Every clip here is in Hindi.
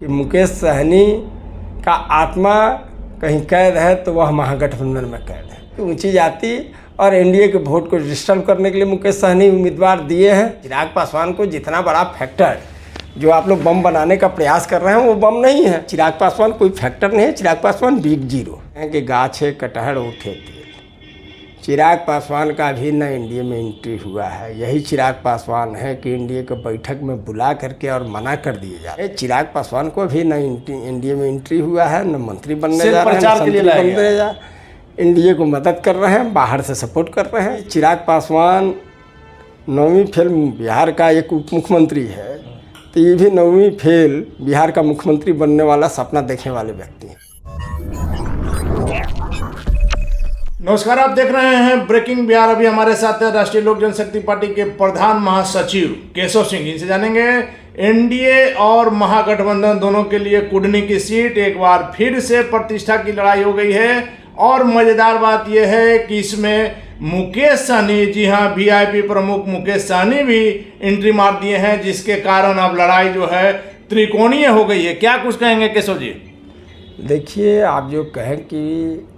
कि मुकेश सहनी का आत्मा कहीं कैद है तो वह महागठबंधन में कैद है। कि ऊंची जाति और एनडीए के वोट को डिस्टर्ब करने के लिए मुकेश सहनी उम्मीदवार दिए हैं। चिराग पासवान को जितना बड़ा फैक्टर जो आप लोग बम बनाने का प्रयास कर रहे हैं वो बम नहीं है। चिराग पासवान कोई फैक्टर नहीं है। चिराग पासवान बिग जीरो है कि गाछे कटहर उठे तेल। चिराग पासवान का भी न एनडीए में एंट्री हुआ है। यही चिराग पासवान है कि एनडीए के बैठक में बुला करके और मना कर दिए जा रहे। चिराग पासवान को भी न एनडीए में एंट्री हुआ है, न मंत्री बनने जा रहे हैं, एनडीए को मदद कर रहे हैं, बाहर से सपोर्ट कर रहे हैं। चिराग पासवान 9वीं फेल बिहार का एक उप मुख्यमंत्री है, तो ये भी 9वीं फेल बिहार का मुख्यमंत्री बनने वाला सपना देखने वाले व्यक्ति हैं। नमस्कार, आप देख रहे हैं ब्रेकिंग बिहार। अभी हमारे साथ है राष्ट्रीय लोक जनशक्ति पार्टी के प्रधान महासचिव केशव सिंह। इनसे जानेंगे एनडीए और महागठबंधन दोनों के लिए कुढ़नी की सीट एक बार फिर से प्रतिष्ठा की लड़ाई हो गई है। और मजेदार बात यह है कि इसमें मुकेश सहनी, जी हाँ, वीआईपी प्रमुख मुकेश सहनी भी एंट्री मार दिए हैं, जिसके कारण अब लड़ाई जो है त्रिकोणीय हो गई है। क्या कुछ कहेंगे केशव जी? देखिए, आप जो कहें कि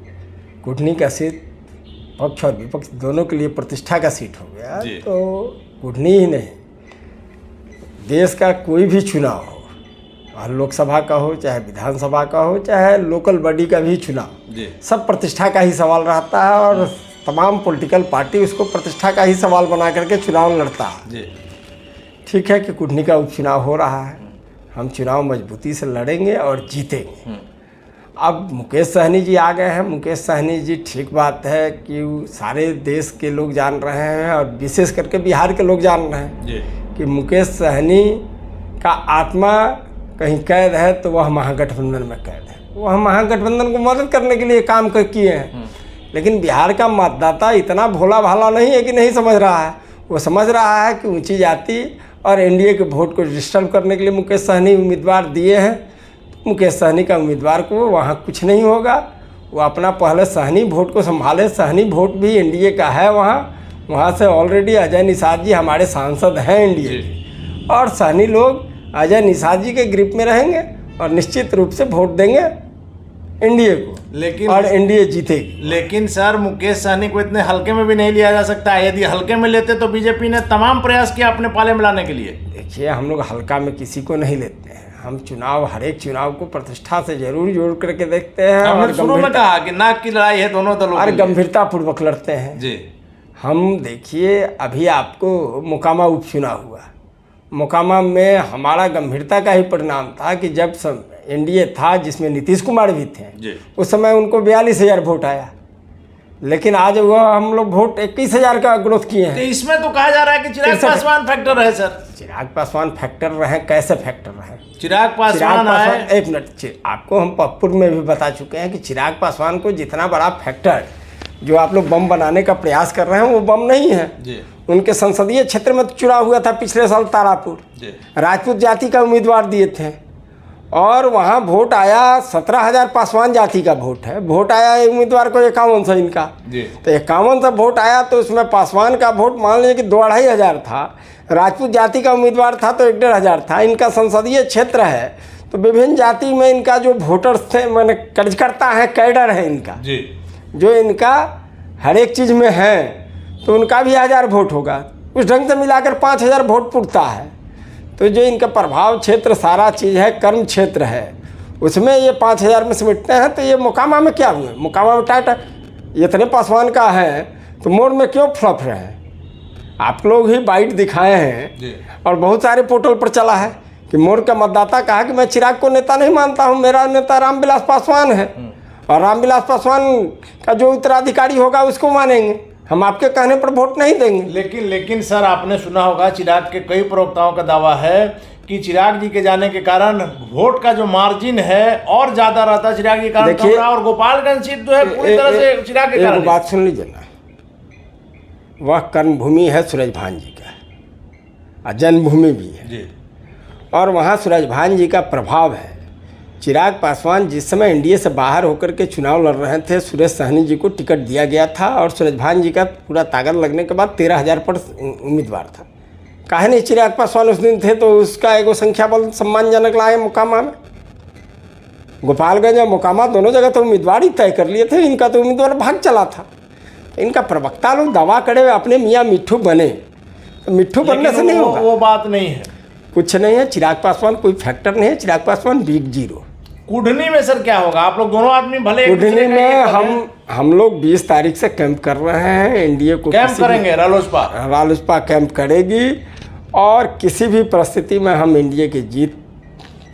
कुढ़नी का सीट पक्ष और विपक्ष दोनों के लिए प्रतिष्ठा का सीट हो गया, तो कुढ़नी ही नहीं, देश का कोई भी चुनाव हो, और लोकसभा का हो, चाहे विधानसभा का हो, चाहे लोकल बॉडी का भी चुनाव, सब प्रतिष्ठा का ही सवाल रहता है। और तमाम पॉलिटिकल पार्टी उसको प्रतिष्ठा का ही सवाल बना करके चुनाव लड़ता है। ठीक है कि कुढ़नी का उपचुनाव हो रहा है, हम चुनाव मजबूती से लड़ेंगे और जीतेंगे। अब मुकेश सहनी जी आ गए हैं। मुकेश सहनी जी, ठीक बात है कि सारे देश के लोग जान रहे हैं और विशेष करके बिहार के लोग जान रहे हैं कि मुकेश सहनी का आत्मा कहीं कैद है तो वह महागठबंधन में कैद है। वह महागठबंधन को मदद करने के लिए काम किए हैं। लेकिन बिहार का मतदाता इतना भोला भाला नहीं है कि नहीं समझ रहा है। वो समझ रहा है कि ऊंची जाति और एनडीए के वोट को डिस्टर्ब करने के लिए मुकेश सहनी उम्मीदवार दिए हैं। मुकेश सहनी का उम्मीदवार को वहाँ कुछ नहीं होगा। वो अपना पहले सहनी वोट को संभाले। सहनी वोट भी एनडीए का है। वहाँ से ऑलरेडी अजय निषाद जी हमारे सांसद हैं एनडीए के, और सहनी लोग अजय निषाद जी के ग्रिप में रहेंगे और निश्चित रूप से वोट देंगे एनडीए को, लेकिन और एनडीए जीतेगी। लेकिन सर, मुकेश सहनी को इतने हल्के में भी नहीं लिया जा सकता। यदि हल्के में लेते तो बीजेपी ने तमाम प्रयास किया अपने पाले में लाने के लिए। देखिए, हम लोग हल्का में किसी को नहीं लेते हैं। हम चुनाव, हर एक चुनाव को प्रतिष्ठा से जरूर जोड़ करके देखते हैं। हमने शुरू में कहा कि नाक की लड़ाई है दोनों दलों और गंभीरता पूर्वक लड़ते हैं जी। हम देखिए, अभी आपको मोकामा उपचुनाव हुआ। मोकामा में हमारा गंभीरता का ही परिणाम था कि जब एनडीए था जिसमें नीतीश कुमार भी थे, उस समय उनको 42,000 वोट आया। लेकिन आज वह हम लोग वोट 21,000 का ग्रोथ किए हैं। तो इसमें तो कहा जा रहा है कि चिराग पासवान फैक्टर रहे। सर, चिराग पासवान फैक्टर रहे? कैसे फैक्टर रहे? चिराग पासवान एक मिनट, आपको हम पूर्व में भी बता चुके हैं कि चिराग पासवान को जितना बड़ा फैक्टर जो आप लोग बम बनाने का प्रयास कर रहे हैं वो बम नहीं है। उनके संसदीय क्षेत्र में तो चुनाव हुआ था पिछले साल तारापुर, राजपूत जाति का उम्मीदवार दिए थे और वहाँ वोट आया 17,000 पासवान जाति का वोट है। वोट आया उम्मीदवार को 51 इनका, तो 51 वोट आया। तो उसमें पासवान का वोट मान लीजिए कि 2,500 था, राजपूत जाति का उम्मीदवार था तो 1,500 था। इनका संसदीय क्षेत्र है, तो विभिन्न जाति में इनका जो वोटर्स थे, मैंने कार्यकर्ता है, कैडर है इनका जो इनका हर एक चीज़ में है, तो उनका भी 1000 वोट होगा। उस ढंग से मिलाकर 5,000 वोट पुरता है। तो जो इनका प्रभाव क्षेत्र सारा चीज़ है, कर्म क्षेत्र है, उसमें ये 5,000 में समेटते हैं। तो ये मोकामा में क्या हुए? मोकामा में टाटा इतने पासवान का है तो मोड़ में क्यों फ्लॉप रहे हैं? आप लोग ही बाइट दिखाए हैं और बहुत सारे पोर्टल पर चला है कि मोड़ का मतदाता कहा कि मैं चिराग को नेता नहीं मानता हूँ, मेरा नेता रामविलास पासवान है, और रामविलास पासवान का जो उत्तराधिकारी होगा उसको मानेंगे, हम आपके कहने पर वोट नहीं देंगे। लेकिन सर, आपने सुना होगा चिराग के कई प्रवक्ताओं का दावा है कि चिराग जी के जाने के कारण वोट का जो मार्जिन है और ज्यादा रहता है चिराग जी के कारण, और गोपालगंज सीट जो है पूरी तरह से चिराग के कारण। बात सुन लीजिए ना, वह कर्मभूमि है सूरजभान जी का और जन्मभूमि भी है, और वहाँ सूरजभान जी का प्रभाव है। चिराग पासवान जिस समय एनडीए से बाहर होकर के चुनाव लड़ रहे थे, सुरेश सहनी जी को टिकट दिया गया था और सूरजभान जी का पूरा ताकत लगने के बाद 13,000 पर उम्मीदवार था। काहे नहीं चिराग पासवान उस दिन थे, तो उसका एगो संख्या बल सम्मानजनक लाए मोकामा में। गोपालगंज और मोकामा दोनों जगह तो उम्मीदवार ही तय कर लिए थे, इनका तो उम्मीदवार भाग चला था। इनका प्रवक्ता लोग दावा करे अपने मियाँ मिट्ठू बने, तो मिट्ठू बनने से नहीं होगा। वो बात नहीं है, कुछ नहीं है। चिराग पासवान कोई फैक्टर नहीं है, चिराग पासवान बिग जीरो। कुढ़नी में सर क्या होगा? आप लोग दोनों आदमी भले कुढ़नी में हम लोग 20 तारीख से कैंप कर रहे हैं। एनडीए को कैंप करेंगे, रालोसपा कैंप करेगी और किसी भी परिस्थिति में हम एनडीए की जीत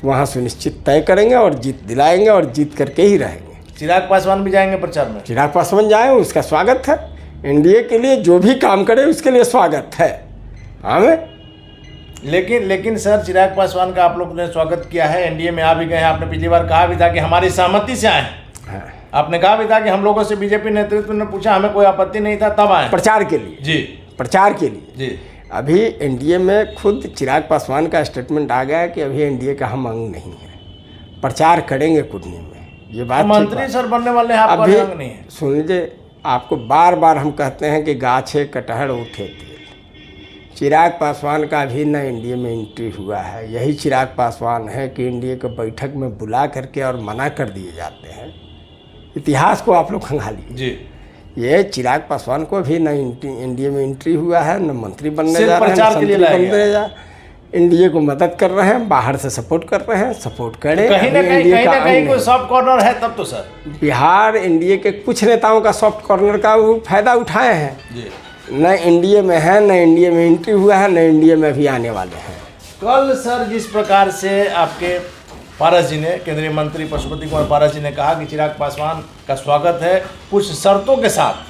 वहाँ सुनिश्चित तय करेंगे और जीत दिलाएंगे और जीत करके ही रहेंगे। चिराग पासवान भी जाएंगे प्रचार में? चिराग पासवान जाए, उसका स्वागत है। एनडीए के लिए जो भी काम करे उसके लिए स्वागत है हमें। लेकिन सर, चिराग पासवान का आप लोग ने स्वागत किया है, एनडीए में आ भी गए हैं। आपने पिछली बार कहा भी था कि हमारी सहमति से आए हैं। आपने कहा भी था कि हम लोगों से बीजेपी नेतृत्व ने पूछा, हमें कोई आपत्ति नहीं था, तब आए प्रचार के लिए। जी, प्रचार के लिए जी। अभी एनडीए में खुद चिराग पासवान का स्टेटमेंट आ गया कि अभी एनडीए का हम अंग नहीं है, प्रचार करेंगे कुढ़नी में। ये बात मंत्री सर बनने वाले हैं, आपका अंग नहीं है। सुन लीजिए, आपको बार बार हम कहते हैं कि गाछे कटहल उठे तेल। चिराग पासवान का अभी न एनडीए में एंट्री हुआ है। यही चिराग पासवान है कि एनडीए को बैठक में बुला करके और मना कर दिए जाते हैं। इतिहास को आप लोग खंगालिए जी। ये चिराग पासवान को भी न एनडीए में एंट्री हुआ है, न मंत्री बनने जा रहे हैं, एनडीए को मदद कर रहे हैं, बाहर से सपोर्ट कर रहे हैं। सपोर्ट करें, कहीं ना कहीं कोई सॉफ्ट कॉर्नर है तब तो सर। बिहार एनडीए के कुछ नेताओं का सॉफ्ट कॉर्नर का वो फायदा उठाए हैं जी। न एनडीए में है, न एनडीए में एंट्री हुआ है, न एनडीए में भी आने वाले हैं। कल सर जिस प्रकार से आपके पारस जी ने, केंद्रीय मंत्री पशुपति कुमार पारस जी ने कहा कि चिराग पासवान का स्वागत है कुछ शर्तों के साथ,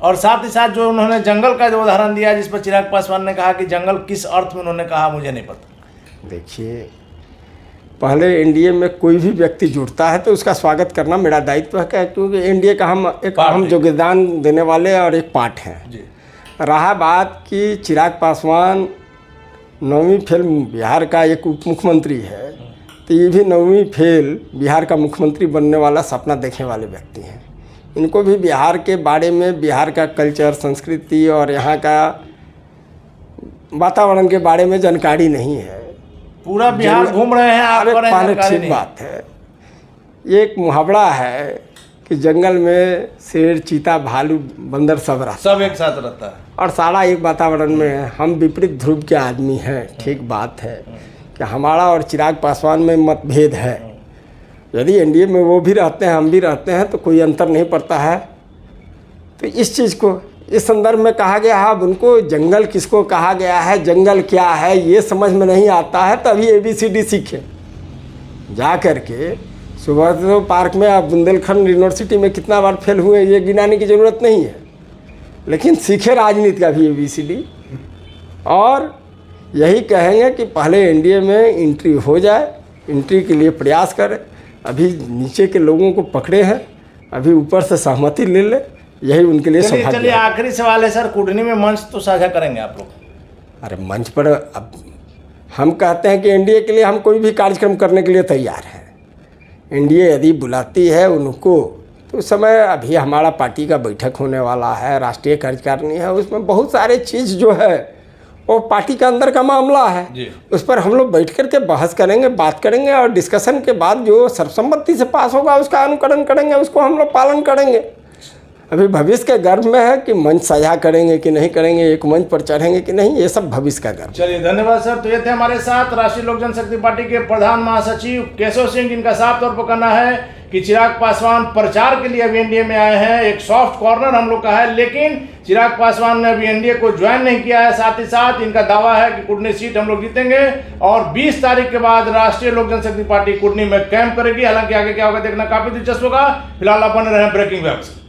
और साथ ही साथ जो उन्होंने जंगल का जो उदाहरण दिया, जिस पर चिराग पासवान ने कहा कि जंगल किस अर्थ में उन्होंने कहा मुझे नहीं पता। देखिए, पहले एनडीए में कोई भी व्यक्ति जुड़ता है तो उसका स्वागत करना मेरा दायित्व है, क्योंकि एनडीए का हम एक अहम योगदान देने वाले और एक पार्ट हैं जी। रहा बात कि चिराग पासवान 9वीं फेल बिहार का एक उप मुख्यमंत्री है, तो ये भी 9वीं फेल बिहार का मुख्यमंत्री बनने वाला सपना देखने वाले व्यक्ति हैं। इनको भी बिहार के बारे में, बिहार का कल्चर, संस्कृति और यहाँ का वातावरण के बारे में जानकारी नहीं है। पूरा बिहार घूम रहे हैं आप, पहले ठीक बात है। ये एक मुहावरा है कि जंगल में शेर, चीता, भालू, बंदर सब एक साथ रहता है और सारा एक वातावरण में है। हम विपरीत ध्रुव के आदमी हैं, ठीक बात है कि हमारा और चिराग पासवान में मतभेद है। यदि एनडीए में वो भी रहते हैं, हम भी रहते हैं, तो कोई अंतर नहीं पड़ता है। तो इस चीज़ को इस संदर्भ में कहा गया है। अब उनको जंगल किसको कहा गया है, जंगल क्या है, ये समझ में नहीं आता है, तभी ABCD सीखें। जा कर के सुबह तो पार्क में आप बुंदेलखंड यूनिवर्सिटी में कितना बार फेल हुए ये गिनाने की ज़रूरत नहीं है, लेकिन सीखे राजनीति का भी ABCD। और यही कहेंगे कि पहले एनडीए में एंट्री हो जाए, एंट्री के लिए प्रयास करें। अभी नीचे के लोगों को पकड़े हैं, अभी ऊपर से सहमति ले ले, यही उनके लिए सौभाग्य। चलिए आखिरी सवाल है सर, कुढ़नी में मंच तो साझा करेंगे आप लोग? अरे मंच पर अब हम कहते हैं कि एनडीए के लिए हम कोई भी कार्यक्रम करने के लिए तैयार हैं। एनडीए यदि बुलाती है उनको, तो उस समय अभी हमारा पार्टी का बैठक होने वाला है, राष्ट्रीय कार्यकारिणी है, उसमें बहुत सारे चीज़ जो है वो पार्टी का अंदर का मामला है, उस पर हम लोग बैठ कर के बहस करेंगे, बात करेंगे और डिस्कशन के बाद जो सर्वसम्मति से पास होगा उसका अनुकरण करेंगे, उसको हम लोग पालन करेंगे। अभी भविष्य के गर्भ में है कि मंच साझा करेंगे कि नहीं करेंगे, एक मंच पर चढ़ेंगे कि नहीं, ये सब भविष्य का गर्भ। चलिए धन्यवाद सर। तो ये थे हमारे साथ राष्ट्रीय लोक जनशक्ति पार्टी के प्रधान महासचिव केशव सिंह, जिनका साफ तौर पर कहना है कि चिराग पासवान प्रचार के लिए अभी एनडीए में आए हैं। एक सॉफ्ट कॉर्नर हम लोग का है, लेकिन चिराग पासवान ने अभी एनडीए को ज्वाइन नहीं किया है। साथ ही साथ इनका दावा है कि कुढ़नी सीट हम लोग जीतेंगे और 20 तारीख के बाद राष्ट्रीय लोक जनशक्ति पार्टी कुढ़नी में कैंप करेगी। हालांकि आगे क्या होगा देखना काफी दिलचस्प होगा। फिलहाल आप बने रहे ब्रेकिंग वेब से।